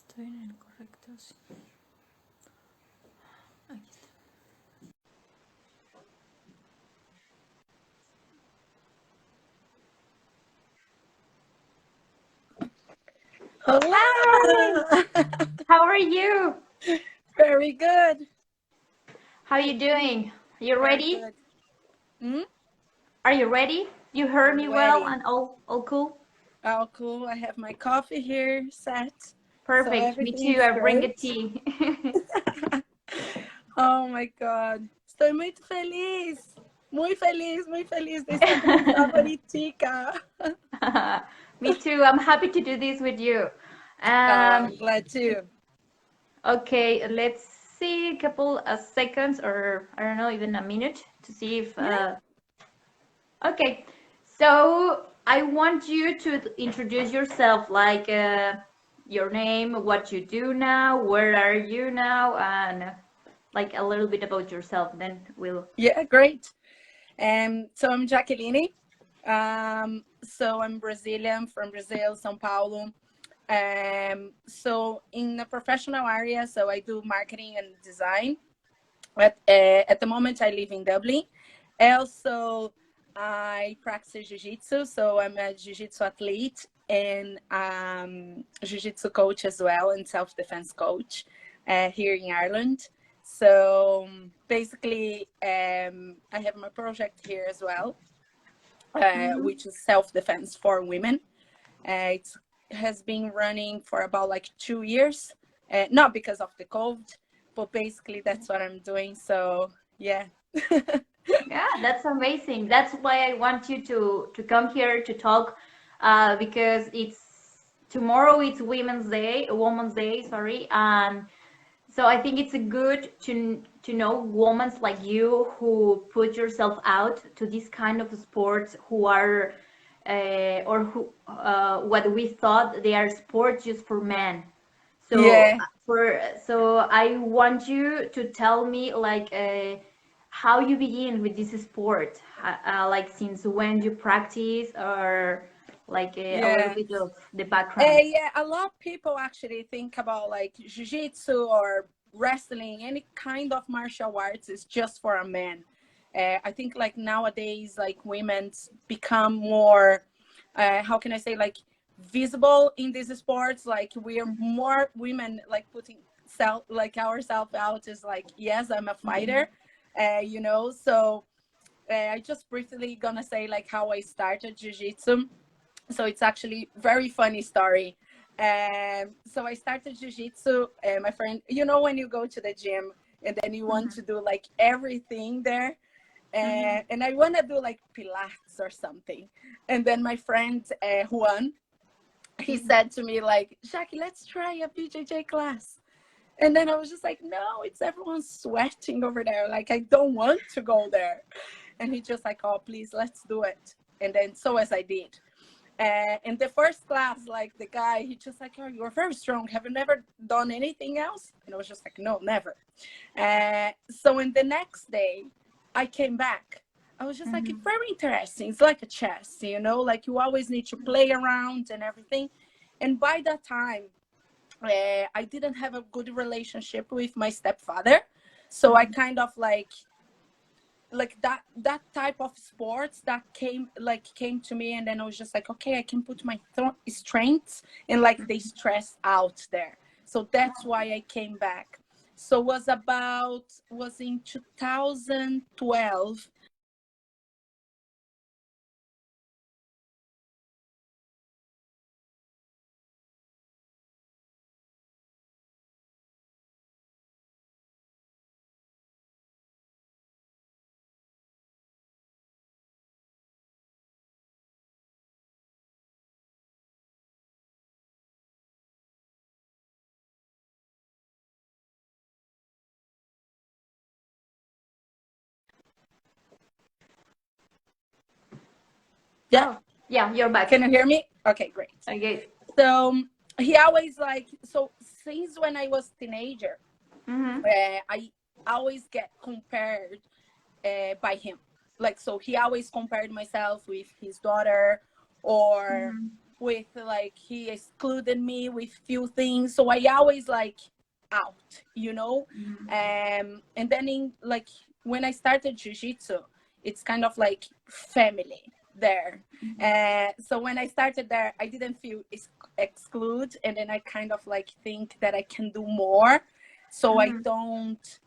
Estoy en el correcto, sí. Aquí está. Hi, Hola! how are you? Very good. How are you doing? You Very ready? good. Hmm? Are you ready? You heard I'm me well ready. and all cool? Oh, cool. I have my coffee here set. So Perfect. Me everything too. is I bring a great. tea. Oh my God. Estoy muito feliz. Muy feliz de estar com mi favoritica. Me too. I'm happy to do this with you. I'm glad too. Okay, let's see a couple of seconds or I don't know, even a minute to see if Yeah. okay. So I want you to introduce yourself, like your name, what you do now, where are you now, and like a little bit about yourself. Then we'll. Yeah, great. So I'm Jaqueline. So I'm Brazilian, from Brazil, São Paulo. So in the professional area, so I do marketing and design. At the moment, I live in Dublin. Also, I practice jiu-jitsu, so I'm a jiu-jitsu athlete and jiu-jitsu coach as well, and self-defense coach here in Ireland. So basically, I have my project here as well, which is self-defense for women. It has been running for about like 2 years, not because of the COVID, but basically that's what I'm doing. So yeah. Yeah, that's amazing. That's why I want you to come here to talk, because it's tomorrow. It's Women's Day, sorry, and so I think it's a good to know women like you who put yourself out to this kind of sports, who are or who what we thought they are sports just for men. So Yeah. I want you to tell me like how you begin with this sport, like since when you practice, or like a little Yeah. bit of the background. Yeah, a lot of people actually think about like jiu-jitsu or wrestling, any kind of martial arts is just for a man. I think like nowadays, like women's become more, how can I say, like visible in these sports. Like we are more women like putting self like ourselves out as like, yes, I'm a Mhm. fighter, So I just briefly gonna say like how I started jiu-jitsu. So it's actually very funny story. So I started jiu-jitsu. My friend, when you go to the gym and then you want to do like everything there, Mhm. and I want to do like Pilates or something. And then my friend Juan, he Mhm. said to me like, Jackie, let's try a BJJ class. And then I was just like, no, it's everyone sweating over there. Like, I don't want to go there. And he just like, oh, please, let's do it. And then so as I did. In the first class, like the guy, he just like, oh, you're very strong. Have you never done anything else? And I was just like, no, never. So in the next day, I came back. I was just like, it's Mhm. very interesting. It's like a chess, like you always need to play around and everything. And by that time, I didn't have a good relationship with my stepfather. So I Mhm. kind of like that type of sports that came to me, and then I was just like, okay, I can put my strengths and like they stress out there. So that's why I came back. So was in 2012. Yeah, Oh, yeah, you're can back. you hear me? Okay, great. Okay. So he always like, so since when I was teenager, Mhm. I always get compared by him. Like, so he always compared myself with his daughter, or Mhm. with like he excluded me with few things, so I always like out, you know. And then in like when I started jiu-jitsu, it's kind of like family there. So when I started there, I didn't feel exclude, and then I kind of like think that I can do more, so I don't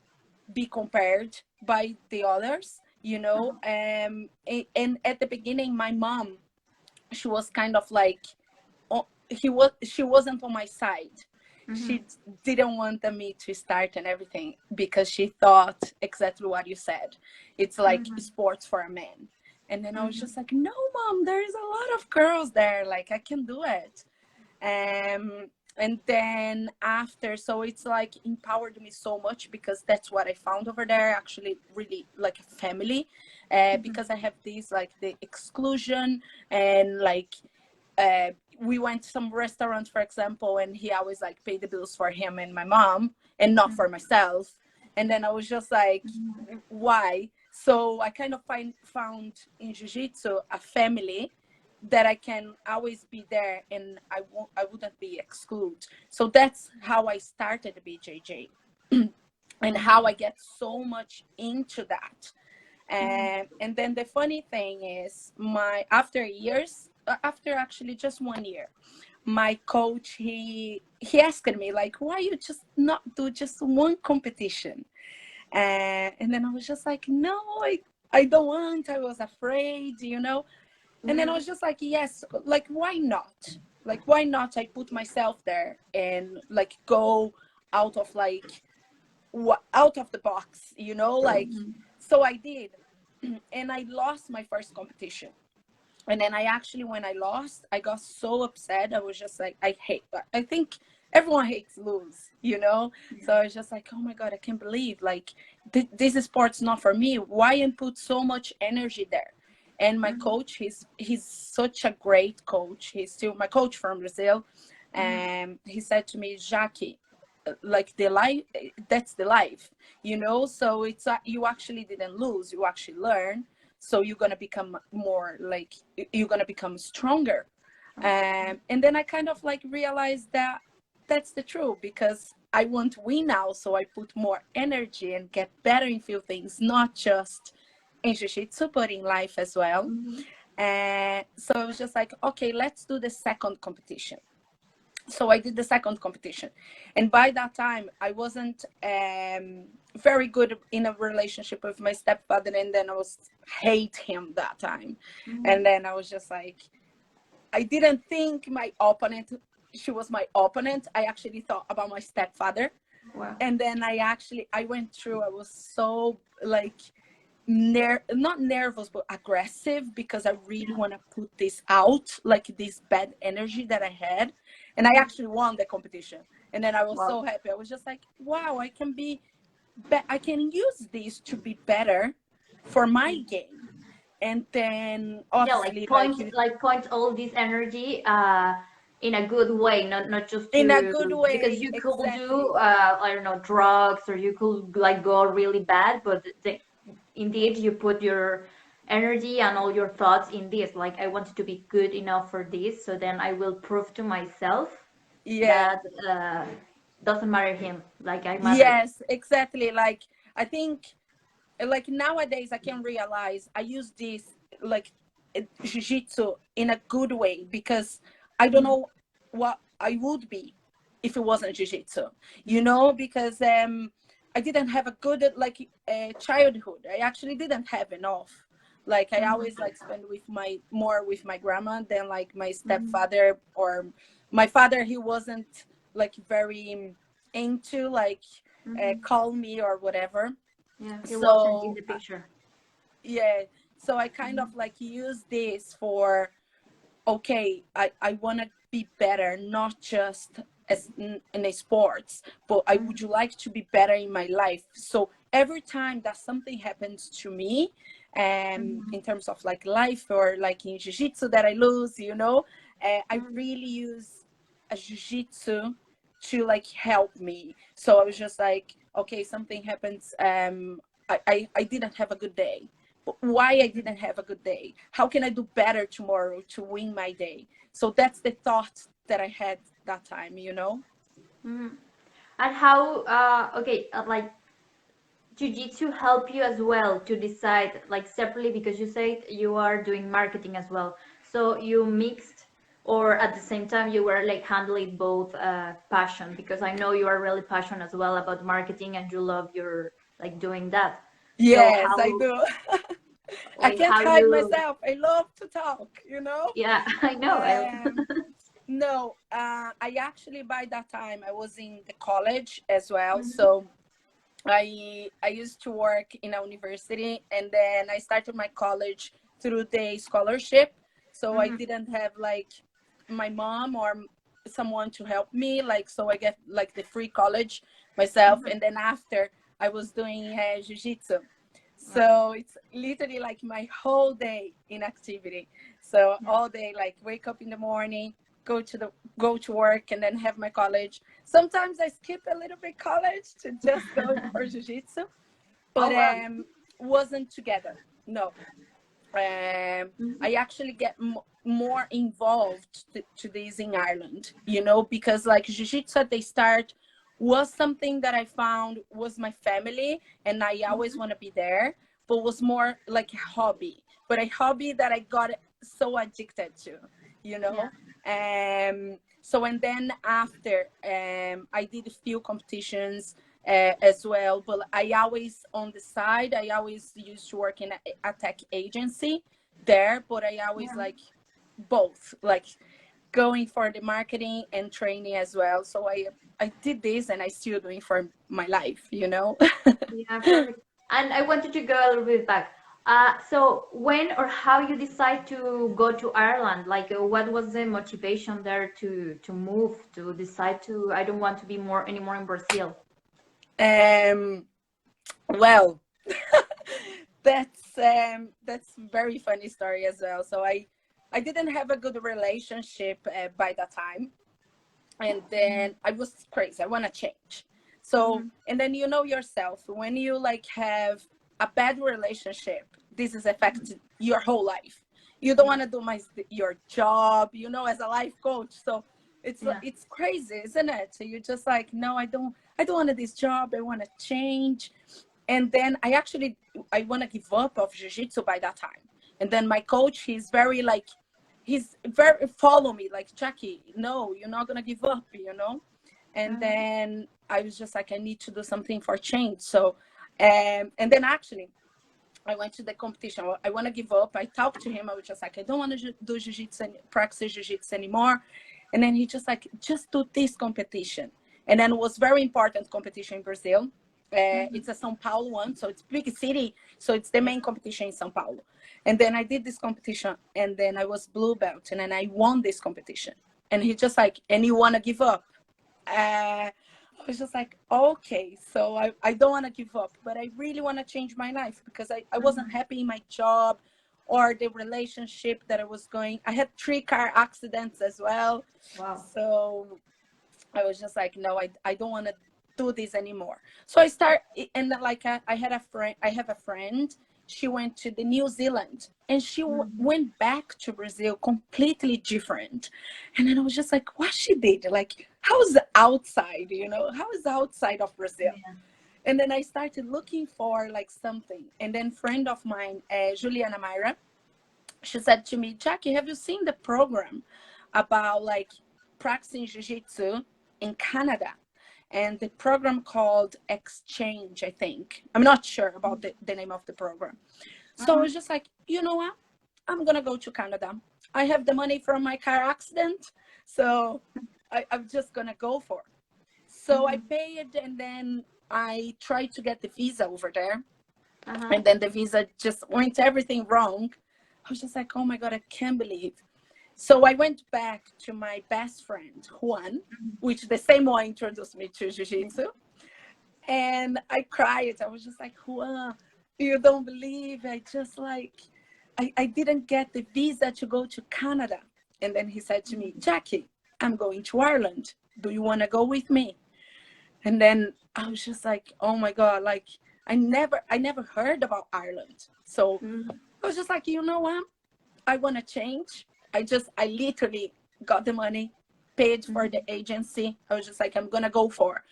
be compared by the others, you know. And at the beginning, my mom, she was kind of like, oh, she wasn't on my side. She didn't want me to start and everything because she thought exactly what you said. It's like sports for a man. And then I was just like, no, mom, there's a lot of girls there. Like, I can do it. And then after, so it's like empowered me so much because that's what I found over there, actually really like a family. Because I have these like the exclusion, and like we went to some restaurant, for example, and he always like paid the bills for him and my mom and not for myself. And then I was just like, why? So I kind of found in jiu-jitsu a family that I can always be there, and I wouldn't be excluded. So that's how I started BJJ, and how I get so much into that. And then the funny thing is, my after years, after actually just 1 year, my coach, he asked me like, why you just not do just one competition? And then I was just like, no, I don't want. I was afraid, you know. And then I was just like, yes, like, why not? Like, why not? I put myself there and like go out of like out of the box, you know, like. So I did, and I lost my first competition. And then I actually, when I lost, I got so upset. I was just like, I hate that. I think everyone hates lose, you know. So I was just like, oh my god, I can't believe like this sport's not for me. Why I put so much energy there? And my coach, he's such a great coach. He's still my coach from Brazil, and he said to me, Jaquie, like the life, that's the life, you know. So it's you actually didn't lose, you actually learn. So you're gonna become more like, you're gonna become stronger. And then I kind of like realized that that's the truth, because I want to win now, so I put more energy and get better in few things, not just in jiu-jitsu but in life as well. And so I was just like, okay, let's do the second competition. So I did the second competition, and by that time I wasn't very good in a relationship with my stepfather, and then I was hate him that time. And then I was just like, I didn't think my opponent, she was my opponent. I actually thought about my stepfather. Wow. And then I went through, I was so like not nervous but aggressive, because I really want to put this out, like this bad energy that I had. And I actually won the competition, and then I was so happy. I was just like, wow, I can I can use this to be better for my game. And then Yeah, like obviously like point all this energy in a good way, not just in a to, good because way, you could do exactly. I don't know, drugs, or you could like go really bad, but indeed you put your energy and all your thoughts in this, like I wanted to be good enough for this, so then I will prove to myself Yeah. that doesn't matter him, like I matter. Yes, exactly. Like I think like nowadays I can realize I use this like jiu-jitsu in a good way, because I don't know what I would be if it wasn't jiu-jitsu, you know, because I didn't have a good like childhood. I actually didn't have enough. Like I always like spend with my more with my grandma than like my stepfather, or my father. He wasn't like very into like call me or whatever. Yeah, he wasn't in So the picture. yeah, so I kind of like use this for, okay, I want to be better, not just as in a sports, but I would like to be better in my life. So every time that something happens to me, in terms of like life or like in jiu-jitsu that I lose, you know, I really use a jiu-jitsu to like help me. So I was just like, okay, something happens, I didn't have a good day, why I didn't have a good day. How can I do better tomorrow to win my day? So that's the thought that I had that time, you know? Mhm. And how, okay, like jiu-jitsu help you as well to decide like separately because you said you are doing marketing as well. So you mixed or at the same time you were like handling both passion because I know you are really passionate as well about marketing and you love your like doing that. So Yes, I how do. I like can't how hide you myself. I love to talk, you know? yeah I know Um, no, I actually, by that time, I was in the college as well. Mhm, So I used to work in a university, and then I started my college through the scholarship. So I mhm, didn't have like my mom or someone to help me, like, so I get like the free college myself. mhm. And then after, I was doing jiu-jitsu. Wow. So it's literally like my whole day in activity. So Yeah. all day, like wake up in the morning, go to work, and then have my college. Sometimes I skip a little bit college to just go for jiu-jitsu, but Oh wow. wasn't together. No. Mhm, I actually get more involved to this in Ireland, you know, because like jiu-jitsu at the start was something that I found was my family, and I always mhm. want to be there, but was more like a hobby, but a hobby that I got so addicted to, you Yeah. know. So and then after, I did a few competitions as well. But I always on the side, I always used to work in a tech agency there, but I always Yeah. like both, like going for the marketing and training as well. So I did this, and I still doing for my life, you know. Yeah, perfect. And I wanted to go a little bit back. So when or how you decide to go to Ireland? Like, what was the motivation there to move, to decide to, I don't want to be more anymore in Brazil? um, well, that's very funny story as well. So I didn't have a good relationship by that time, and Mm-hmm. then I was crazy. I want to change. So, Mm-hmm. and then you know yourself, when you like have a bad relationship, this is affected your whole life. You don't Yeah. want to do your job, you know, as a life coach. So Yeah. it's crazy, isn't it? So you're just like, no, I don't want this job. I want to change. And then I want to give up of jiu-jitsu by that time. And then my coach, he's very follow me like, Jaquie, no, you're not gonna give up, you know. And Mm-hmm. then I was just like, I need to do something for change. So and then actually I went to the competition. I want to give up. I talked to him. I was just like, I don't want to do jiu-jitsu, practice jiu-jitsu anymore. And then he just like, just do this competition. And then it was very important competition in Brazil. Mm-hmm. It's a São Paulo one, so it's big city. So it's the Yeah. main competition in São Paulo. And then I did this competition, and then I was blue belt, and then I won this competition. And he just like, and you want to give up? I was just like, okay, so I don't want to give up, but I really want to change my life because I wasn't Mm-hmm. happy in my job or the relationship that I was going. I had 3 car accidents as well. Wow. So I was just like, no, I don't want to do this anymore. So I start, and then like I have a friend. She went to the New Zealand, and she Mm-hmm. went back to Brazil completely different. And then I was just like, what she did? Like, how's the outside? You know, how is the outside of Brazil? Yeah. And then I started looking for like something. And then friend of mine, Juliana Myra, she said to me, Jaquie, have you seen the program about like practicing jiu-jitsu in Canada? And the program called Exchange, I think. I'm not sure about the name of the program. So I Mm-hmm. was just like, you know what? I'm gonna go to Canada. I have the money from my car accident, so I'm just gonna go for it. So I Mm-hmm. paid, and then I tried to get the visa over there, Uh-huh. and then the visa just went everything wrong. I was just like, oh my god, I can't believe. So I went back to my best friend Juan, which the same one introduced me to jiu-jitsu, and I cried. I was just like, Juan, you don't believe, I just like, I didn't get the visa to go to Canada. And then he said to me, Jaquie, I'm going to Ireland, do you want to go with me? And then I was just like, oh my god, like I never heard about Ireland. So Mhm. I was just like, you know what? I want to change. I literally got the money, paid for the Mhm. agency. I was just like, I'm gonna go for.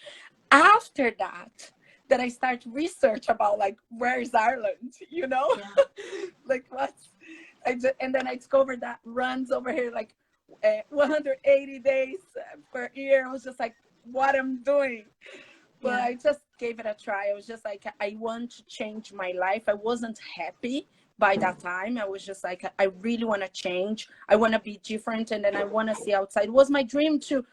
After that I start research about like where is Ireland, Yeah. like what's and then I discovered that runs over here like 180 days per year. I was just like, what I'm doing. But Yeah. I just gave it a try. I was just like, I want to change my life. I wasn't happy by that time. I was just like, I really want to change. I want to be different, and then I want to see outside. It was my dream to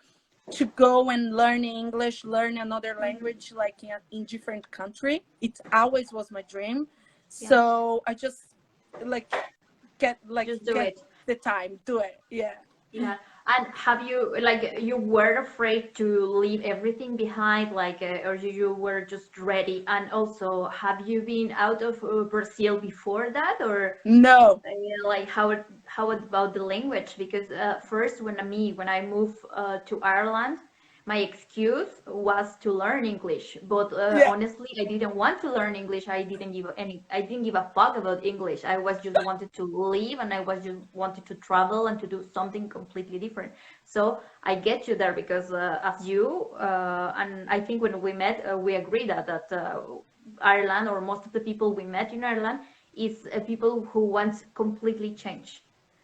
go and learn English, learn another Mhm. language, like in different country. It always was my dream. Yeah. So I just like Just do get it. the time, do it. Yeah. Yeah. And have you like you were afraid to leave everything behind, like, or you were just ready? And also, have you been out of Brazil before that, or No. like how about the language? Because first, when I moved to Ireland, my excuse was to learn English. But Yeah. honestly, I didn't want to learn English. I didn't give a fuck about English. I was just wanted to leave, and I was just wanted to travel and to do something completely different. So I get you there because as you and I think when we met, we agreed that Ireland, or most of the people we met in Ireland, is people who want completely change.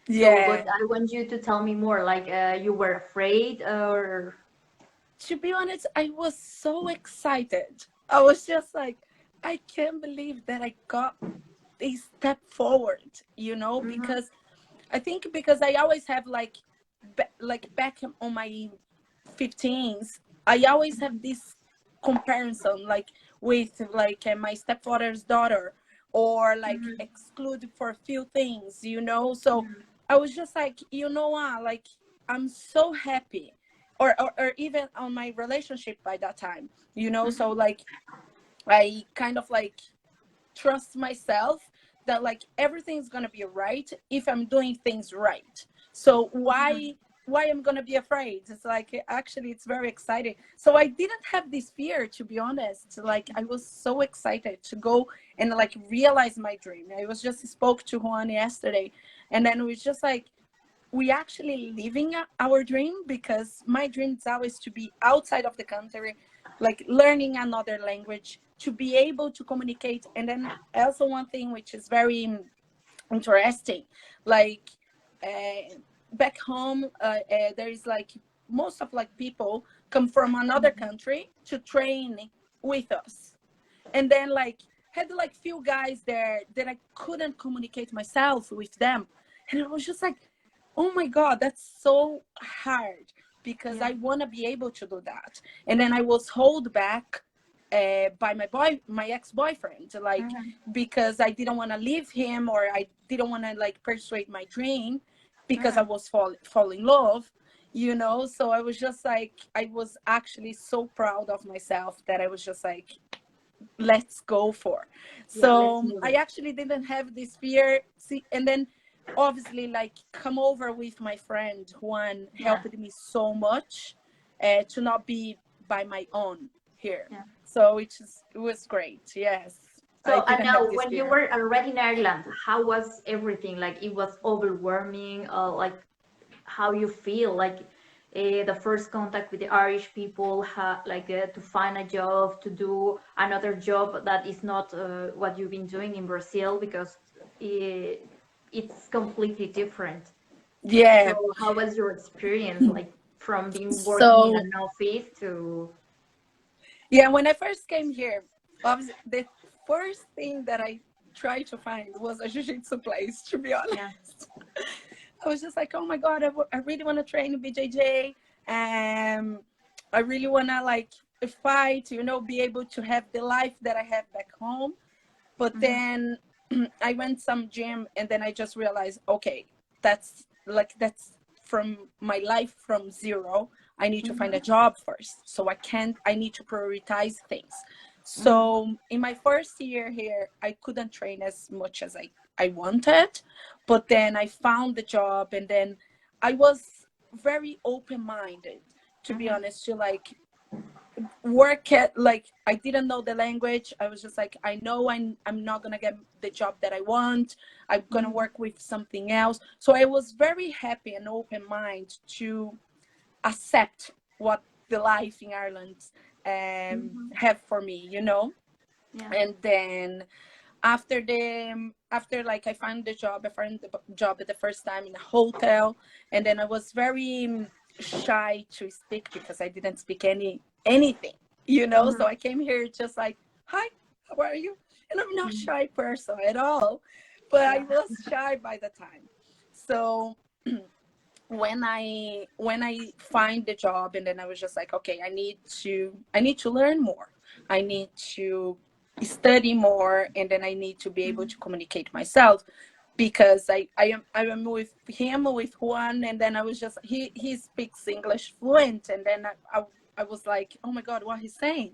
So, but Yeah. I want you to tell me more. Like, you were afraid, or To be honest, I was so excited. I was just like, I can't believe that I got a step forward, Mhm. because I think because I always have like back on my 15s, I always have this comparison like with like my stepfather's daughter, or like Mhm. excluded for a few things. So Mhm. I was just like, what, like I'm so happy, or even on my relationship by that time. So Mhm. like I kind of like trust myself that like everything's gonna be right if I'm doing things right. So Mhm. why I'm gonna be afraid? It's like actually it's very exciting. So I didn't have this fear, to be honest. Like I was so excited to go and like realize my dream. I was just spoke to Juan yesterday, and then it was just like we actually living our dream, because my dream is always to be outside of the country, like learning another language, to be able to communicate. And then also one thing which is very interesting, like uh, back home, there is like most of like people come from another country to train with us, and then like had like few guys there that I couldn't communicate myself with them, and it was just like, oh my god, that's so hard, because Yeah. I want to be able to do that. And then I was held back by my ex-boyfriend, like Mhm. because I didn't want to leave him, or I didn't want to like persuade my dream, because I Mhm. was fall in love. So I was just like, I was actually so proud of myself that I was just like, let's go for. Yeah. Let's So move I it. actually didn't have this fear. See, and then obviously like come over with my friend Juan Yeah. helped me so much to not be by my own here. Yeah. So it was great. Yes, I So, and didn't have now, this when you fear. were already in Ireland, how was everything? Like, it was overwhelming. Like, how you feel? Like, the first contact with the Irish people, like to find a job, to do another job that is not what you've been doing in Brazil, because it's completely different. So, Yeah. how was your experience? Like, from being working in So an office to. yeah, when I first came here, obviously the first thing that I tried to find was a jiu-jitsu place, to be Yeah. honest. I was just like, oh my god, I really want to train in BJJ. I really want to like fight, be able to have the life that I have back home. But Mhm. then I went some gym, and then I just realized, okay, that's from my life from zero. I need to find a Mhm. job first. So I need to prioritize things. Mhm. So in my first year here, I couldn't train as much as I wanted. But then I found the job, and then I was very open minded, to be Mhm. honest, to like work at, like, I didn't know the language. I was just like, I know I'm not gonna get the job that I want. I'm gonna Mm-hmm. work with something else. So I was very happy and open mind to accept what the life in Ireland Mm-hmm. have for me, you know. Yeah. And then after like I found the job, I found the job at the first time in a hotel, and then I was very shy to speak because I didn't speak anything, you know. Mm-hmm. So I came here just like, hi, how are you? And I'm not Mm-hmm. shy person at all, but I Yeah. was shy by the time. So when I find the job, and then I was just like, okay, I need to learn more. I need to study more, and then I need to be able to Mm-hmm. communicate myself, because I am with him with one, and then I was just he speaks English fluent, and then I was like, oh my god, what he's saying.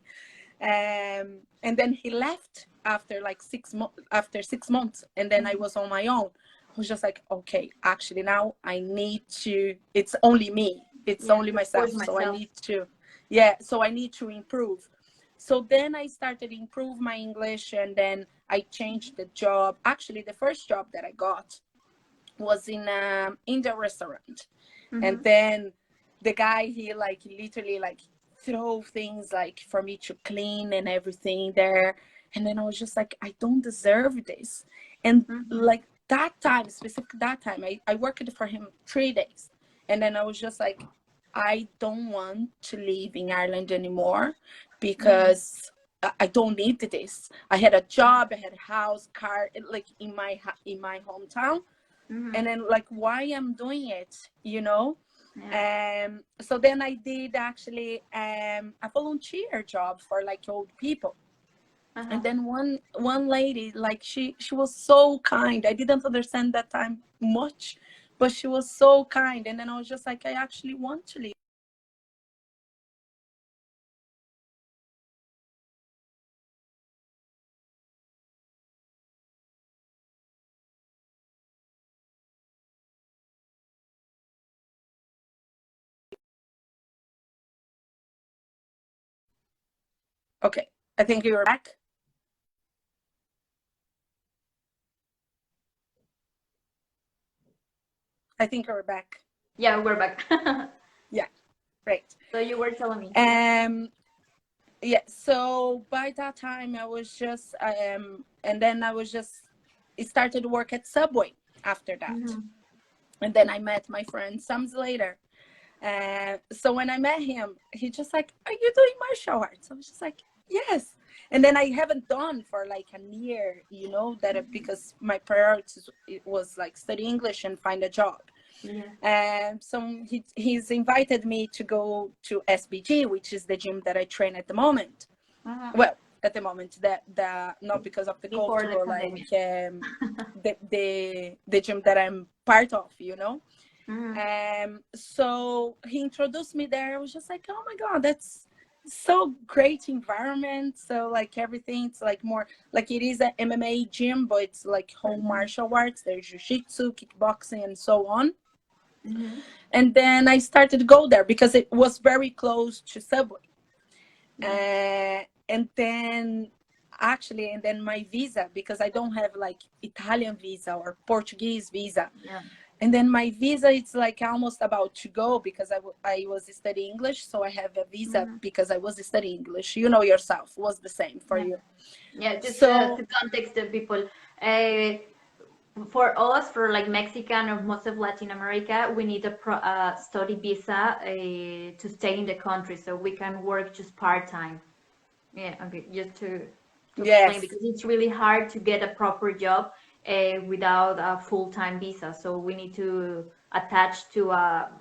And then he left after like 6 months, after 6 months, and then I Mm-hmm. was on my own. I was just like, okay, actually now I need to, it's only me, it's Yeah, only to push myself, so I myself. need to, yeah, so I need to improve. So then I started improve my English, and then I changed the job. Actually, the first job that I got was in the restaurant. And Mm-hmm. then the guy, he like literally like throw things like for me to clean and everything there. And then I was just like, I don't deserve this. And Mm-hmm. like that time, specific that time, I worked for him 3 days. And then I was just like, I don't want to live in Ireland anymore, Mm-hmm. because I don't need this. I had a job, I had a house, car, like in my hometown, Mm-hmm. and then like why I'm doing it, you know. Yeah. So then I did actually a volunteer job for like old people. Uh-huh. And then one lady, like she was so kind. I didn't understand that time much, but she was so kind. And then I was just like, I actually want to leave. Okay, I think you're back. I think you're back. Yeah, we're back. Yeah, great. So you were telling me, yeah. um yeah, so by that time I was just and then I was just started to work at Subway after that. Mm-hmm. And then I met my friend some later. So when I met him, he just like, are you doing martial arts? I was just like, yes. And then I haven't done for like a year, you know, that because my priority it was like study English and find a job. Yeah. So he's invited me to go to SBG, which is the gym that I train at the moment. Uh-huh. Well, at the moment, that the not because of the Before COVID, the but like pandemic. the gym that I'm part of, you know. Mm-hmm. So he introduced me there. I was just like, oh my god, that's so great environment. So like everything, it's like more like it is a MMA gym, but it's like home Mm-hmm. martial arts. There's jiu-jitsu, kickboxing, and so on. Mm-hmm. And then I started to go there because it was very close to Subway. Yeah. And then actually, and then my visa, because I don't have like Italian visa or Portuguese visa. Yeah. And then my visa, it's like almost about to go because I was studying English. So I have a visa Mm-hmm. because I was studying English. You know yourself, was the same for Yeah. you. Yeah. Just So to context the people, uh, for us, for like Mexican or most of Latin America, we need a study visa to stay in the country, so we can work just part time. Yeah, okay, just to explain, yes, because it's really hard to get a proper job without a full-time visa. So we need to attach to a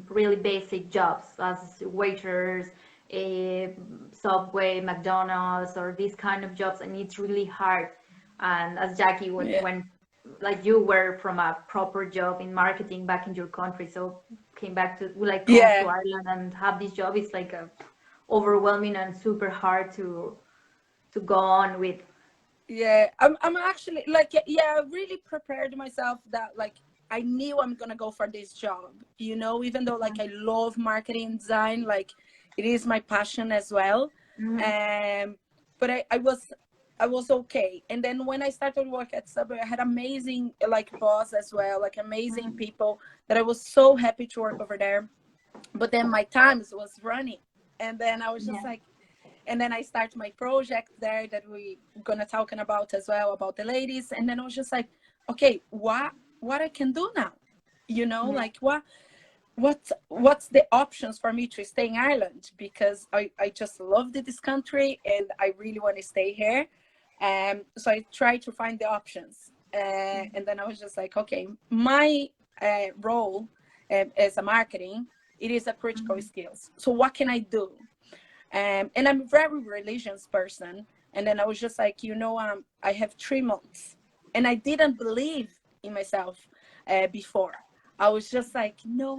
really basic jobs as waiters, Subway, McDonald's, or these kind of jobs, and it's really hard. And as Jaquie, yeah, when like you were from a proper job in marketing back in your country, so came back to like come to yeah, Ireland and have this job, it's like a overwhelming and super hard to go on with. yeah. I'm actually like, yeah, I really prepared myself that like I knew I'm gonna go for this job. You know, even though like I love marketing design, like It is my passion as well. Mm-hmm. But I was okay. And then when I started work at Subway, I had amazing like boss as well, like amazing Mm-hmm. people that I was so happy to work over there. But then my times was running, and then I was just Yeah. like, and then I start my project there that we gonna talking about as well about the ladies. And then I was just like, okay, what I can do now, Yeah. like what's the options for me to stay in Ireland, because I just loved this country and I really want to stay here. So I tried to find the options, and then I was just like, okay, my role as a marketing, it is a critical Mm-hmm. skills. So what can I do? And I'm a very religious person. And then I was just like, I have 3 months, and I didn't believe in myself before. I was just like, no,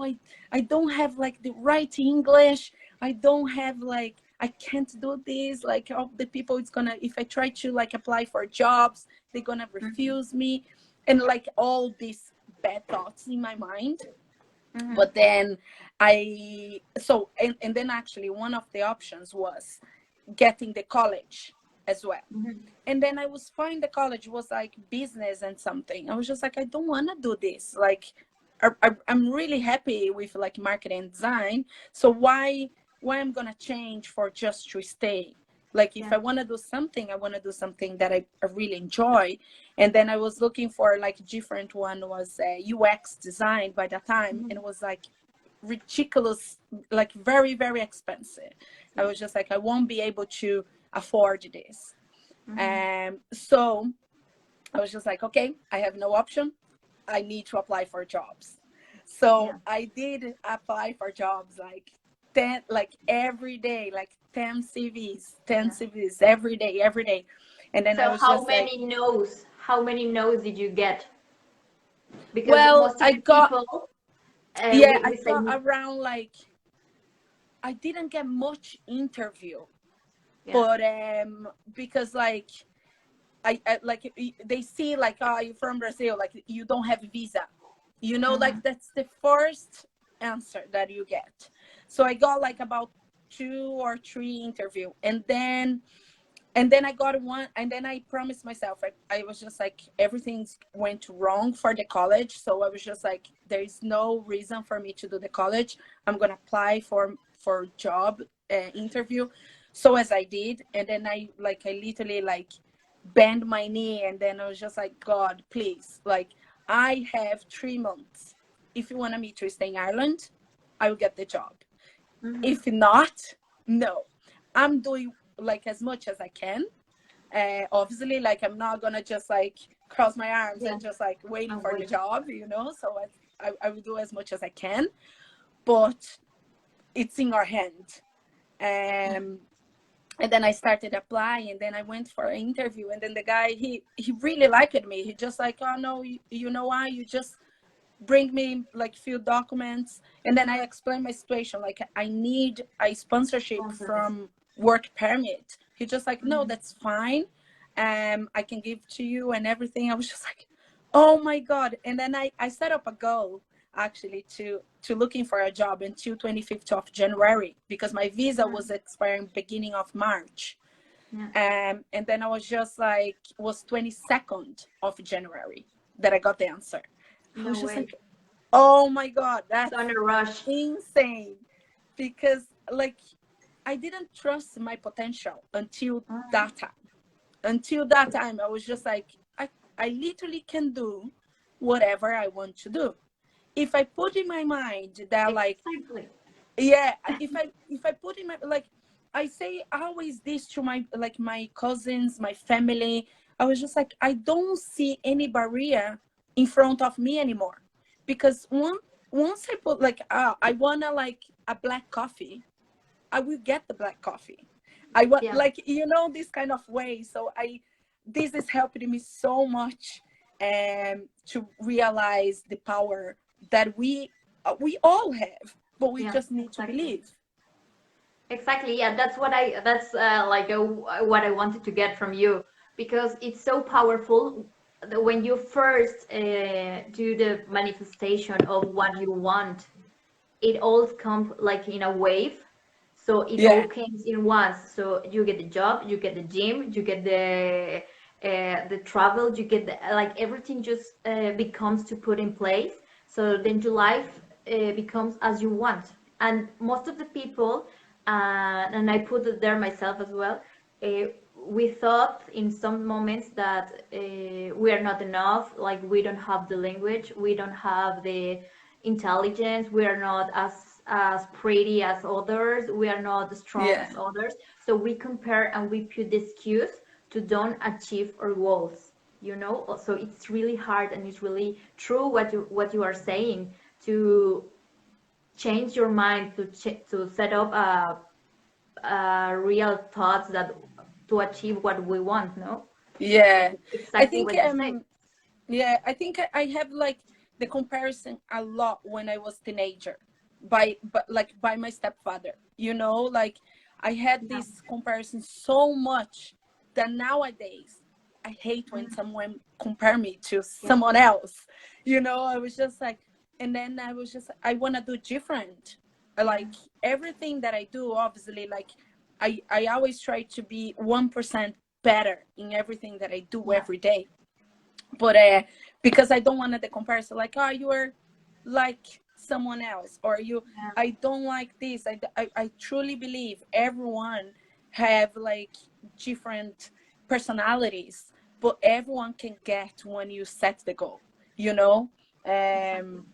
I don't have like the right English. I don't have like, I can't do this. Like all the people, it's gonna, if I try to like apply for jobs, they're gonna refuse me. And like all these bad thoughts in my mind. Mm-hmm. But then and then actually one of the options was getting the college as well. Mm-hmm. And then I was fine, the college was like business and something. I was just like, I don't want to do this. Like I'm really happy with like marketing and design. So why I'm gonna change for just to stay? Like if Yeah. I want to do something, I want to do something that I really enjoy. And then I was looking for like different one was UX design by the time, Mm-hmm. and it was like ridiculous, like very very expensive. I Yeah. was just like, I won't be able to afford this. Mm-hmm. So I was just like, okay, I have no option. I need to apply for jobs. Yeah. So I did apply for jobs like 10, like every day, like 10 CVs, 10 Yeah. CVs every day, every day. And then I So was just like, how many no's did you get? Because well, most of the people, yeah, I we say, got around like, I didn't get much interview, yeah. but because like, I like they see like, oh, you're from Brazil, like you don't have a visa, Mm-hmm. like that's the first answer that you get. So I got like about 2 or 3 interview, and then I got one, and then I promised myself, I was just like, everything's went wrong for the college, so I was just like, there is no reason for me to do the college. I'm gonna apply for job interview. So as I did, and then I literally like bend my knee, and then I was just like, God, please, like I have 3 months. If you want me to stay in Ireland, I will get the job. Mm-hmm. If not, no. I'm doing like as much as I can. Obviously, like I'm not gonna just like cross my arms Yeah. and just like waiting I'm for the waiting. job. So I will do as much as I can, but it's in our hand. Yeah. Um, and then I started applying, and then I went for an interview, and then the guy, he really liked me. He just like, oh no, you know why? You just bring me like few documents, and then I explained my situation, like I need a sponsorship Sponsors. from work permit. He just like, no, Mm-hmm. that's fine. I can give to you and everything. I was just like, oh my God. And then I set up a goal actually to looking for a job until 25th of January, because my visa was expiring beginning of March. Yeah. And then I was just like, was 22nd of January that I got the answer. I No was just way. like, oh my God, It's that's on a rush. insane. Because like I didn't trust my potential until Mm-hmm. that time. Until that time, I was just like, I literally can do whatever I want to do. If I put in my mind that like, Exactly. yeah, if I put in my like, I say always this to my like my cousins, my family. I was just like, I don't see any barrier in front of me anymore, because once I put like, I wanna like a black coffee, I will get the black coffee. I want Yeah. like, this kind of way. So this is helping me so much, to realize the power that we all have, but we Yeah. just need to Exactly. believe. Exactly. Yeah. That's like what I wanted to get from you, because it's so powerful when you first do the manifestation of what you want. It all comes like in a wave. So it all Yeah. comes in once. So you get the job, you get the gym, you get the travel, you get the, like everything just becomes to put in place. So then your life becomes as you want. And most of the people, and I put it there myself as well, uh, we thought in some moments that we are not enough, like we don't have the language, we don't have the intelligence, we are not as pretty as others, we are not strong Yeah. as others. So we compare and we put the excuse to don't achieve our goals. So it's really hard, and it's really true what you are saying, to change your mind, to set up real thoughts that to achieve what we want. No, Yeah. I exactly think what you say. yeah, I think I have like the comparison a lot when I was teenager by my stepfather. Like I had Yeah. this comparison so much that nowadays I hate when Mhm. someone compare me to Yeah. someone else. I was just like, and then I was just I want to do different. Like everything that I do, obviously, like I always try to be 1% better in everything that I do Yeah. every day. But because I don't want the comparison, like, oh, you are like someone else, or Yeah. I don't like this. I truly believe everyone have like different personalities, but everyone can get when you set the goal, you know? Exactly. Um,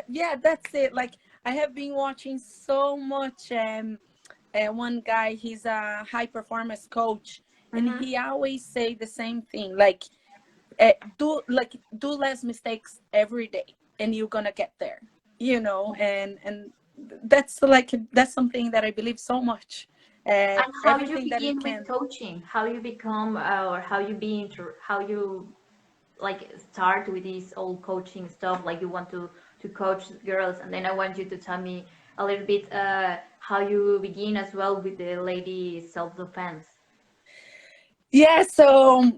yeah, that's it. Like, I have been watching so much. One guy, he's a high performance coach, and Mm-hmm. he always say the same thing, like, do less mistakes every day and you're gonna get there, and that's something that I believe so much. And how you Everything that we begin with can. coaching? How you become, or how you be how you like start with this old coaching stuff? Like you want to coach girls, and then I want you to tell me a little bit how you begin as well with the lady self defense. Yeah, so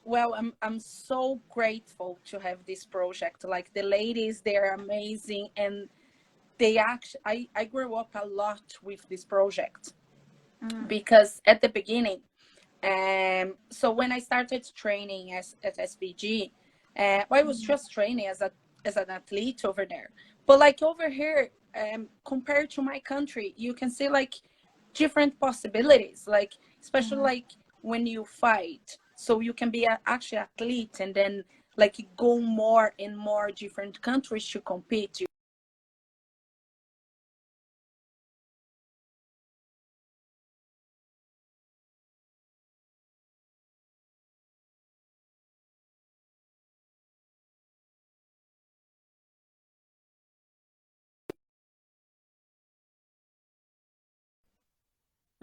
well, I'm so grateful to have this project. Like, the ladies, they're amazing, and they actually I grew up a lot with this project, Mm-hmm. because at the beginning, so when I started training at SPG, I was just training as an athlete over there. But like over here, compared to my country, you can see like different possibilities. Like, especially like when you fight, so you can be actually athlete, and then like go more in more different countries to compete.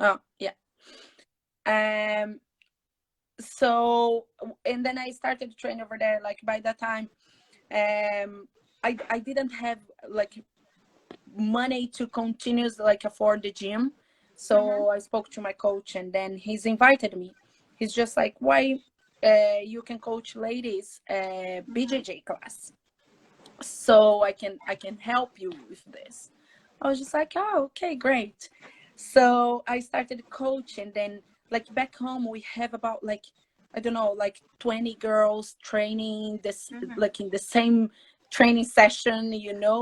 Oh yeah. Um. So, and then I started to train over there. Like, by that time, I didn't have like money to continuously like afford the gym. Mm-hmm. So I spoke to my coach, and then he's invited me. He's just like, why you can coach ladies BJJ class, so I can help you with this. I was just like, oh, okay, great. So I started coaching. Then, like, back home, we have about like, I don't know, like 20 girls training this, Mm-hmm. like in the same training session.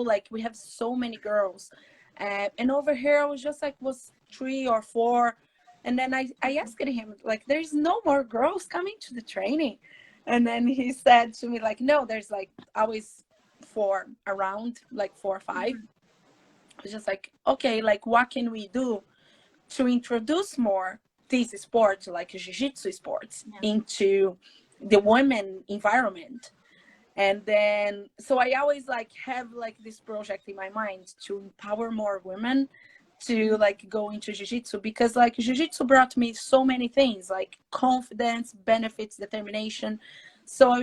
Like, we have so many girls. And over here, I was just like, was 3 or 4. And then I asked him, like, there's no more girls coming to the training. And then he said to me, like, no, there's like always for around like 4 or 5. It's just like, okay, like, what can we do to introduce more these sports, like jiu-jitsu sports, Yeah. into the women environment? And then, so I always like have like this project in my mind to empower more women to like go into jiu-jitsu, because like jiu-jitsu brought me so many things, like confidence, benefits, determination. So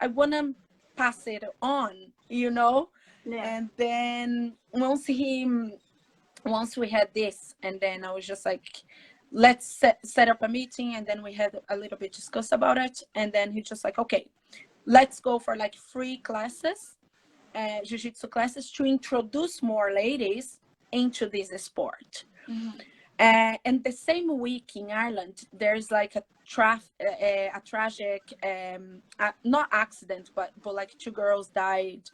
I want to pass it on. Yeah. And then once we had this, and then I was just like, let's set up a meeting, and then we had a little bit discuss about it, and then he just like, okay, let's go for like free classes, jiu-jitsu classes, to introduce more ladies into this sport. Mm-hmm. And the same week in Ireland, there's like a tragic, not accident, but like two girls died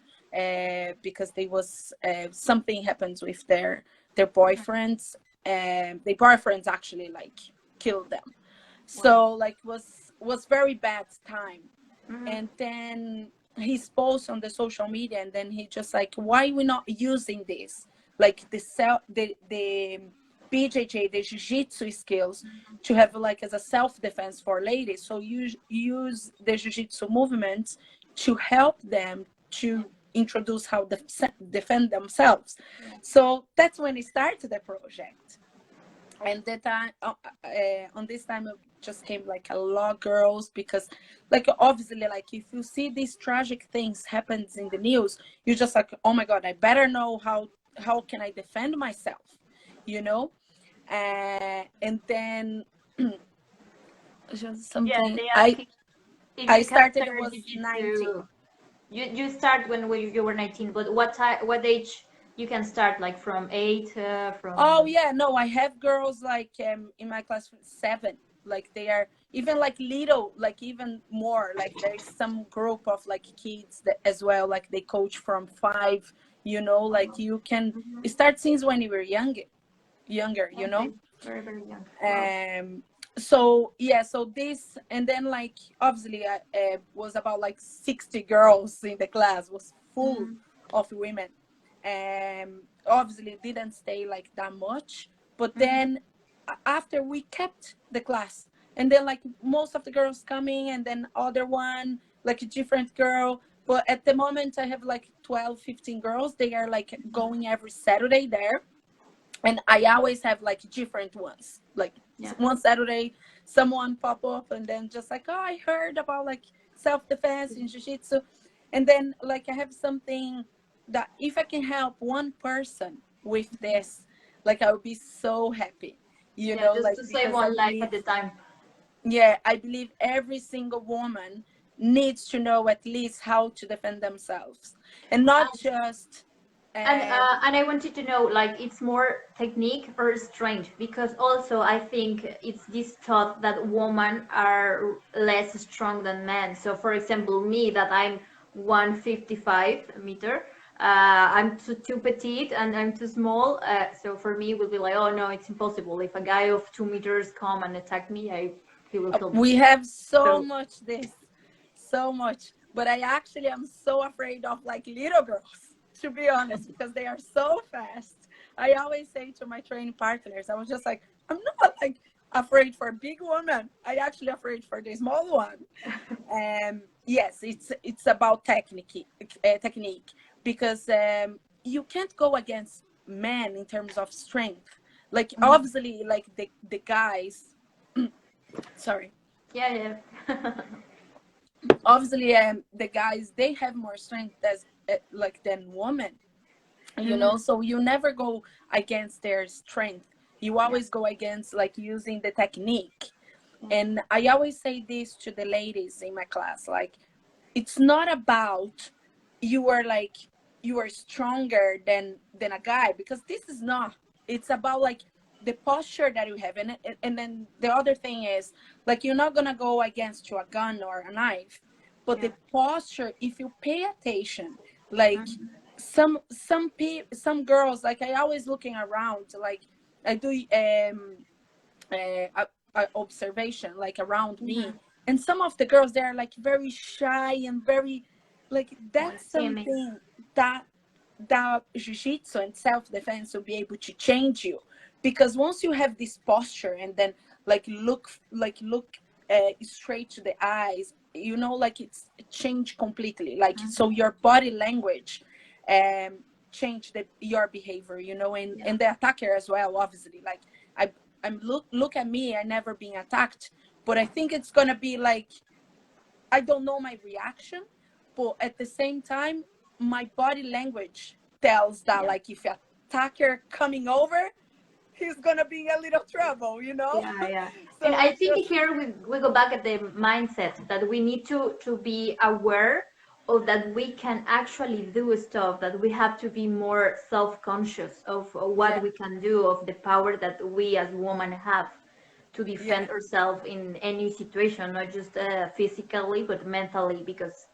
because they was something happens with their boyfriends, and their boyfriends actually like killed them. Wow. So like was very bad time. Mm-hmm. And then his post on the social media, and then he just like, why we not using this, like the BJJ, the jiu-jitsu skills, to have like as a self-defense for ladies. So you use the jiu-jitsu movements to help them Yeah. to introduce how to defend themselves. Yeah. So that's when he started the project. And that time on this time it just came like a lot of girls, because like obviously like if you see these tragic things happens in the news, you just like, oh my god, I better know how can I defend myself, you know. And then just Yeah, something they i ask if I you can started, it start was 19. jiu-jitsu. You start when you were 19, but what age you can start? Like from 8, Oh from yeah, no, I have girls like in my class 7, like they are even like little, like even more. Like there's some group of like kids that as well, like they coach from 5. You know, like you can Mhm. start since when you were younger. You Okay, know, very very young. Wow. um. So yeah, so this, and then like obviously I was about like 60 girls in the class, was full Mhm. of women. Obviously didn't stay like that much, but Mhm. then after we kept the class, and then like most of the girls coming, and then other one like a different girl. But at the moment I have like 12, 15 girls, they are like going every Saturday there. And I always have like different ones. Like Yeah. one Saturday, someone pop up, and then just like, oh, I heard about like self defense in jiu-jitsu. And then like I have something that if I can help one person with this, like I would be so happy, you Yeah, know, just like to save because I one life at believe, the time. yeah, I believe every single woman needs to know at least how to defend themselves, and not And just and I wanted to know, like, it's more technique or strength? Because also I think it's this thought that women are less strong than men. So for example, me, that I'm 155 meter, I'm too petite and I'm too small. So for me, it would be like, oh no, it's impossible. If a guy of 2 meters come and attack me, he will kill me. we have so So much this, so much. But I actually am so afraid of like little girls, to be honest, because they are so fast. I always say to my training partners, I was just like, I'm not like afraid for a big woman. I actually afraid for the small one. Yes, it's about technique, because you can't go against men in terms of strength. Like mhm. obviously, like the guys. Sorry, Yeah, yeah. obviously the guys, they have more strength as like than women, you know. Mhm. So you never go against their strength, you Yeah, always go against like using the technique. yeah. And I always say this to the ladies in my class, like it's not about you are like you are stronger than a guy, because this is not. It's about like the posture that you have. And then the other thing is like you're not gonna go against to a gun or a knife, but Yeah. the posture, if you pay attention, like Mhm. some girls, like I always looking around, like I do observation like around me, Mhm. and some of the girls, they're like very shy and very like Like that's timid. something that jiu-jitsu and self-defense will be able to change you. Because once you have this posture, and then look straight to the eyes, you know, like it's changed completely, like so Mhm. your body language um change your behavior, you know. and Yeah. and the attacker as well, obviously, like I I'm look at me, I never been attacked, but I think it's gonna be like, I don't know my reaction, but at the same time, my body language tells that Yeah. like if a attacker coming over, he's gonna be in a little trouble, you know. Yeah, yeah. And So I it's think just here we go back at the mindset that we need to be aware or that we can actually do stuff, that we have to be more self-conscious of what Yeah, we can do, of the power that we as women have to yeah, defend ourselves in any situation, not just physically but mentally, because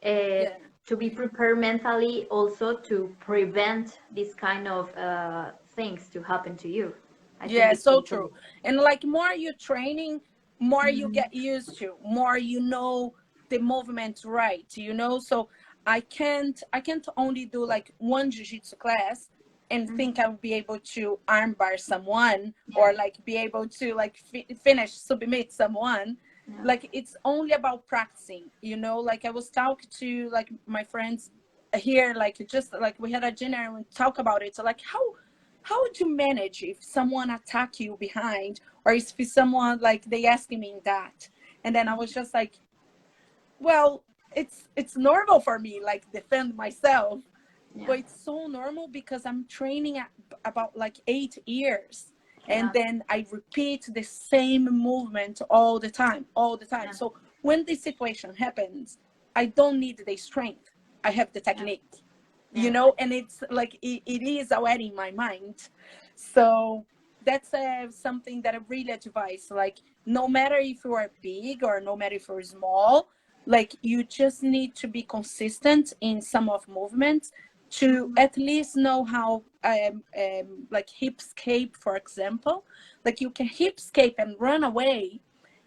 uh, yeah. to be prepared mentally also to prevent this kind of things to happen to you. I think Yeah, it's so totally. true. And like more you training, more you Mhm. get used to, more you know the movements right, you know? So I can't only do like one jiu-jitsu class and think Mhm. I will be able to armbar someone Yeah, or like be able to like finish submit someone. yeah, Like it's only about practicing, you know? Like I was talking to like my friends here, like just like we had a dinner and we talk about it. So like how would you manage if someone attack you behind or if someone like they asking me that, and then I was just like, well, it's normal for me like defend myself, yeah, but it's so normal because I'm training at about like 8 years, and yeah, then I repeat the same movement all the time. yeah, So when this situation happens, I don't need the strength, I have the yeah, technique, you yeah. know, and it's like it is already in my mind. So that's something that I really advise, like no matter if you are big or no matter if you're small, like you just need to be consistent in some of movements to Mhm. at least know how like hip escape, for example, like you can hip escape and run away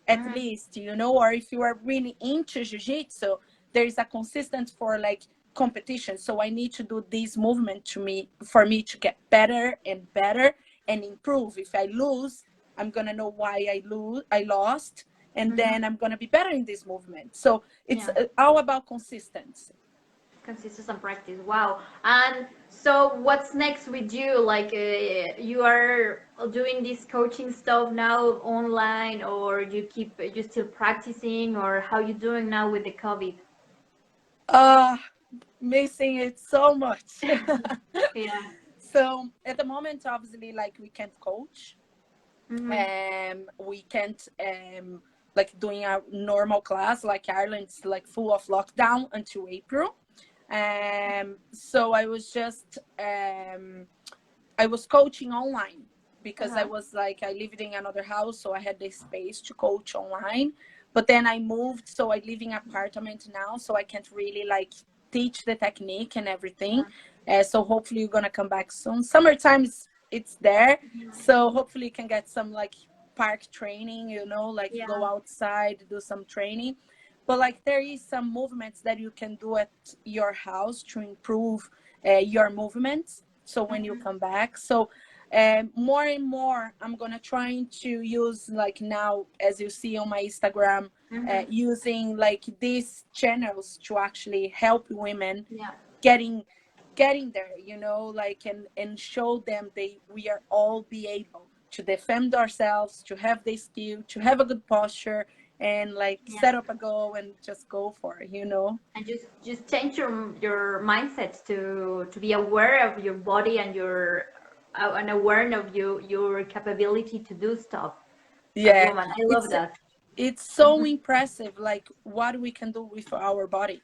at Mhm. least, you know, or if you are really into jiu-jitsu, there is a consistent for like competition. So I need to do this movement to me for me to get better and better and improve. If I lose, I'm gonna know why I lost, and Mhm. then I'm gonna be better in this movement. So it's Yeah. all about consistency. Consistency and practice. Wow. And so, what's next with you? Like, you are doing this coaching stuff now online, or you still practicing, or how you doing now with the COVID? uh Missing it so much. Yeah. So at the moment, obviously, like we can't coach, Mm-hmm. we can't like doing a normal class, like Ireland's like full of lockdown until April. So I was coaching online because I Uh-huh. was like, I lived in another house, so I had the space to coach online. But then I moved, so I live in an apartment now, so I can't really like teach the technique and everything. So hopefully you're gonna come back soon. Summertime is it's there, so hopefully you can get some like park training, you know, like Yeah. go outside, do some training. But like there is some movements that you can do at your house to improve your movements, so when you Mm-hmm. come back. So more and more I'm gonna trying to use, like now as you see on my Instagram, Mm-hmm. using like these channels to actually help women Yeah. getting getting there, you know, like and show them they we are all be able to defend ourselves, to have the skill, to have a good posture, and like Yeah. set up a goal and just go for it, you know. And just change your mindset to be aware of your body and your and aware of your capability to do stuff as Yeah, woman. I love it's that. it's so impressive like what we can do with our body.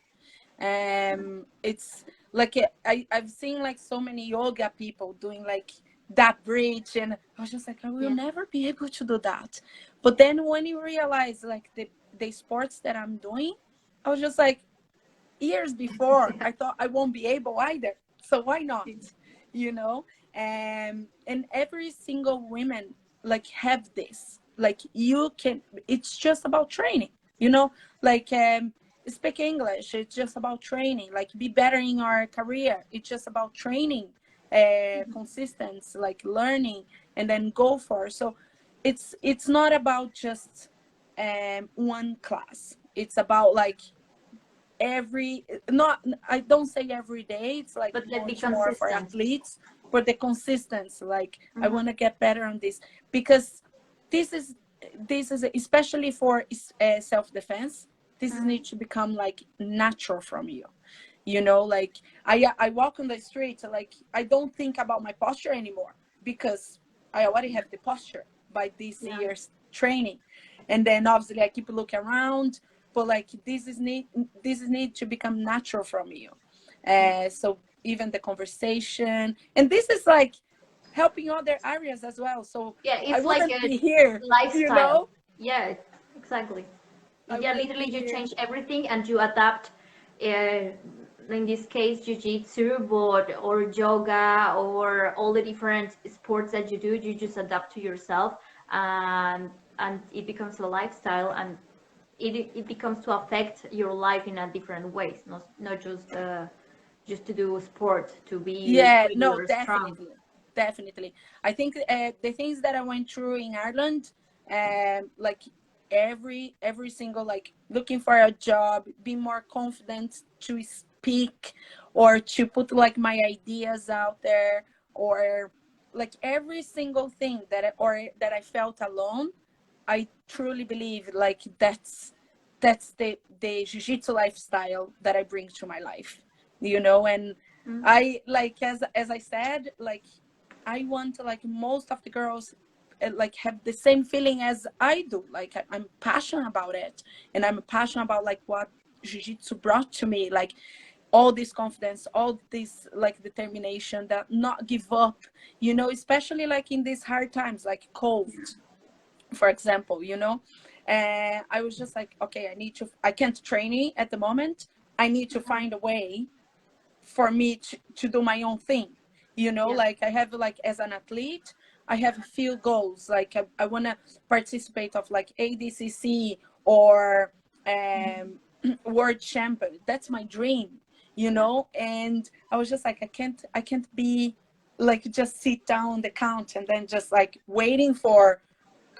It's like I've seen like so many yoga people doing like that bridge, and I was just like, I will Yeah. never be able to do that. But then when you realize like the sports that I'm doing, I was just like, years before I thought I won't be able either, so why not, you know. And every single women like have this, like you can, it's just about training, you know, like speak English, it's just about training, like be better in our career, it's just about training, consistency, like learning, and then go for. So it's not about just one class, it's about like every, not, I don't say every day, it's like But let's be much more for consistent. athletes, but the consistency, like I Mm-hmm. want to get better on this, because this is this is especially for self-defense, this is need to become like natural from you, you know. Like I walk on the street, like I don't think about my posture anymore because I already have the posture by these Yeah. years training. And then obviously I keep looking around, but like this is need to become natural from you. Yeah. So even the conversation, and this is like helping other areas as well. So Yeah, I it's like wouldn't a be here, you lifestyle. know. Yeah, exactly. I Yeah, wouldn't be literally you here. change everything and you adapt. Uh, in this case, jiu-jitsu, but or yoga or all the different sports that you do, you just adapt to yourself, and it becomes a lifestyle, and it becomes to affect your life in a different ways, not just to do sport to be Yeah, no, regular strong. definitely, definitely. I think the things that I went through in Ireland, like every single, like looking for a job, being more confident to speak or to put like my ideas out there, or like every single thing that I felt alone. I truly believe like that's the jiu-jitsu lifestyle that I bring to my life, and Mm-hmm. I like, as I said, like I want to, like most of the girls like have the same feeling as I do. Like I'm passionate about it, and I'm passionate about like what jiu-jitsu brought to me, like all this confidence, all this like determination, that not give up, especially like in these hard times like COVID, for example. And I was just like, okay, I can't train it at the moment. I need to find a way for me to do my own thing. Yeah. Like I have, like as an athlete, I have a few goals. Like I want to participate of like ADCC or world champion. That's my dream. Yeah. And I was just like, I can't be like just sit down on the couch and then just like waiting for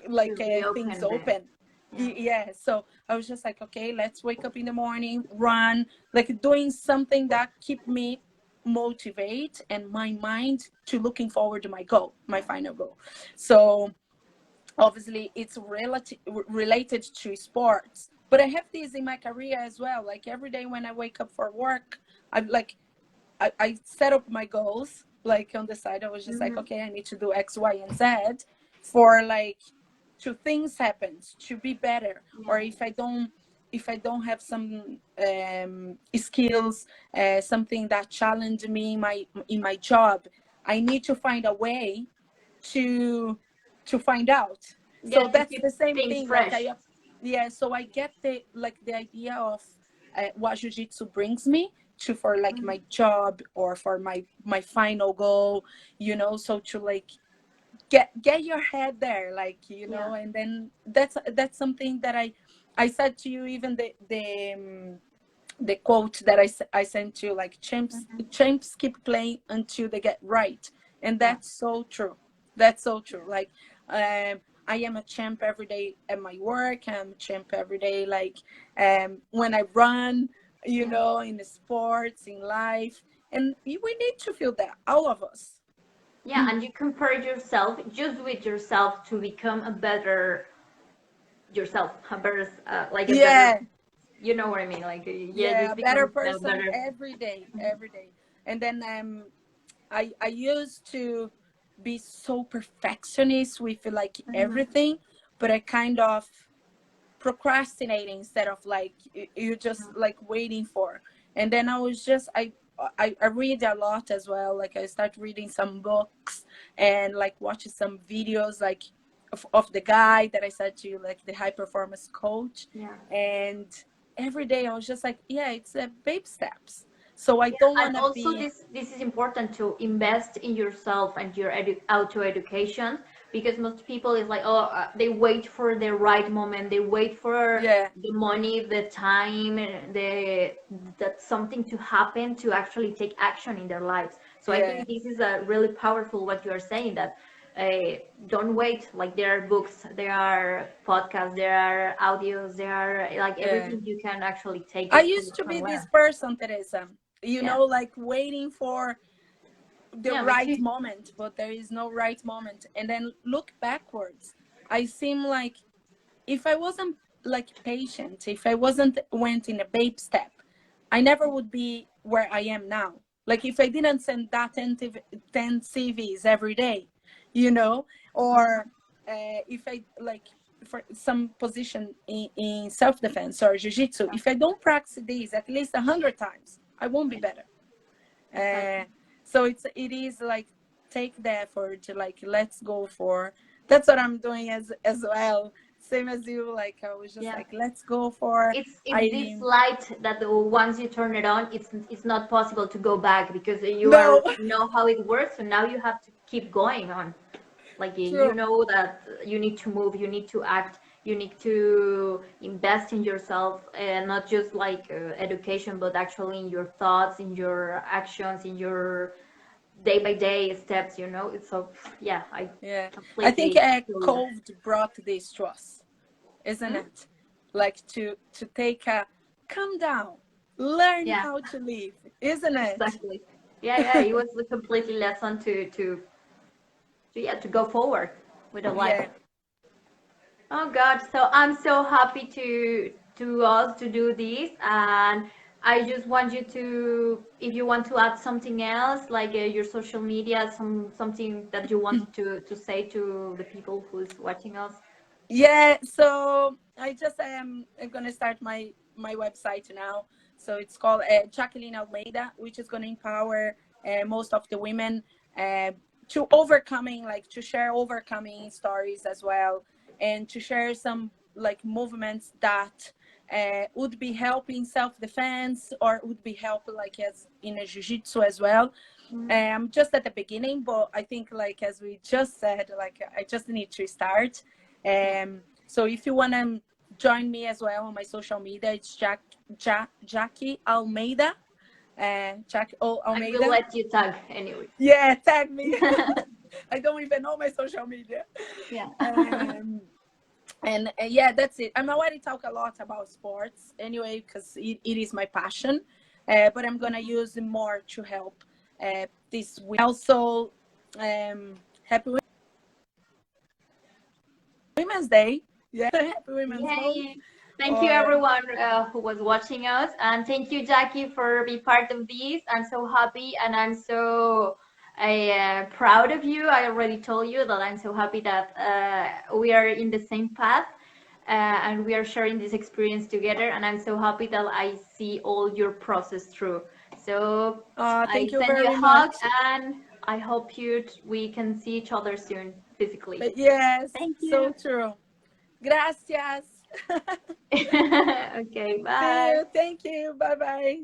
To like things reopen the. open. Yeah. Yeah, so I was just like, okay, let's wake up in the morning, run, like doing something that keep me motivate and my mind to looking forward to my goal, my final goal. So obviously it's related to sports, but I have this in my career as well. Like every day when I wake up for work, I'm like, I set up my goals like on the side. I was just like, Mm-hmm. okay, I need to do X, Y, and Z for like to things happens to be better. Yeah. Or if I don't have some skills, something that challenge me in my job, I need to find a way to find out. Yeah, So to that's keep the same things thing. Like fresh. yeah. So I get the idea of what jiu-jitsu brings me to for like Mm-hmm. my job or for my final goal. So to like get your head there, like Yeah. and then that's something that I said to you, even the quote that I sent you, like Mm-hmm. champs keep playing until they get right. And Yeah. that's so true. That's so true. Like I am a champ every day at my work. I'm a champ every day, like when I run, Yeah. in the sports, in life. And we need to feel that, all of us. Yeah, and you compare yourself just with yourself to become a better yourself, a better, like a better, Yeah, you know what I mean? Like, yeah, yeah, a just better become a person better. every day, every day. And then I used to be so perfectionist with like Mm-hmm. everything, but I kind of procrastinating instead of like you just like waiting for. And then I was just I read a lot as well. Like I start reading some books and like watching some videos, like of the guy that I said to you, like the high performance coach. Yeah. And every day I was just like, yeah, it's babe steps. So I Yeah, don't and want to also be. this is important to invest in yourself and your auto education, because most people is like, oh, they wait for the right moment, they wait for Yeah, the money, the time, the that something to happen to actually take action in their lives. So I yeah, think this is a really powerful what you are saying, that don't wait. Like there are books, there are podcasts, there are audios, there are like yeah. everything you can actually take I it to used to be this learn. person, Teresa, Yeah. like waiting for the Yeah, me right too. moment, but there is no right moment. And then look backwards. I seem like if I wasn't like patient, if I wasn't went in a babe step, I never would be where I am now. Like if I didn't send that 10 CVs every day, you know, or if I like for some position in self-defense or jiu-jitsu, if I don't practice this at least 100 times, I won't be better. So it is like, take the effort to like, let's go for, that's what I'm doing as well, same as you. Like, I was just like, let's go for, it's this light that once you turn it on, it's not possible to go back, because you know how it works, so now you have to keep going on. Like, you know that you need to move, you need to act, you need to invest in yourself, and not just like education, but actually in your thoughts, in your actions, in your day by day steps, you know. It's so, I think COVID brought this to us, isn't it? Like, to take a calm down, learn how to live, isn't it? Exactly. It was a completely lesson to go forward with a life. Oh God, so I'm so happy to us to do this, and I just want you to, if you want to add something else, like your social media, something that you wanted to say to the people who's watching us. Yeah, so I just am gonna start my website now. So it's called Jacqueline Almeida, which is gonna empower most of the women to overcoming, like, to share overcoming stories as well, and to share some like movements that would be helping self-defense, or would be helping like as in a jiu-jitsu as well. Just at the beginning, but I think, like, as we just said, like, I just need to start. So if you want to join me as well on my social media, it's Jaquie Almeida. Jaquie Almeida. I will let you tag anyway. Yeah, tag me. I don't even know my social media. And yeah, that's it. I'm already talk a lot about sports anyway, because it is my passion. But I'm gonna use more to help this week. Also, happy Women's Day. Yeah, happy Women's Day. Thank you everyone who was watching us, and thank you, Jaquie, for being part of this. I'm so happy, and I'm so proud of you. I already told you that I'm so happy that we are in the same path, and we are sharing this experience together, and I'm so happy that I see all your process through. So I send you a hug, and I hope we can see each other soon physically. But yes, thank you. So true. Gracias. Okay, bye. Thank you. Bye bye.